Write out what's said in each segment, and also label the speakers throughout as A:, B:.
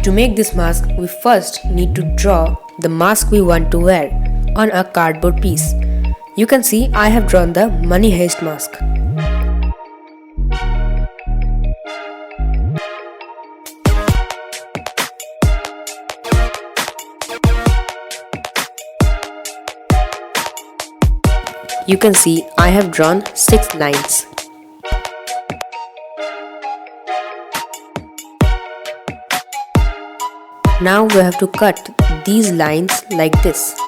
A: To make this mask, we first need to draw the mask we want to wear on a cardboard piece. You can see I have drawn the Money Heist Mask. You can see I have drawn 6 lines. Now we have to cut these lines like this.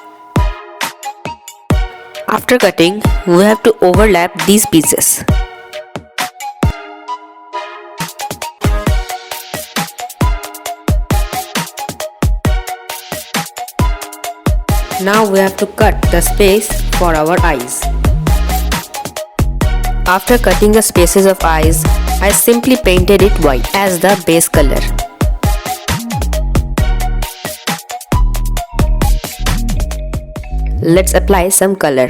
A: After cutting, we have to overlap these pieces. Now we have to cut the space for our eyes. After cutting the spaces of eyes, I simply painted it white as the base color. Let's apply some color.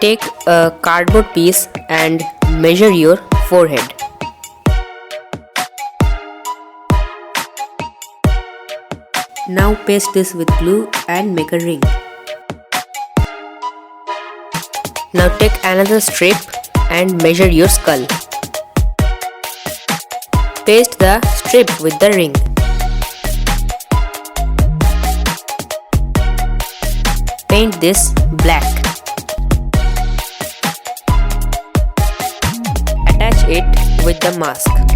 A: Take a cardboard piece and measure your forehead. Now paste this with glue and make a ring. Now take another strip and measure your skull. Paste the strip with the ring. Paint this black. Attach it with the mask.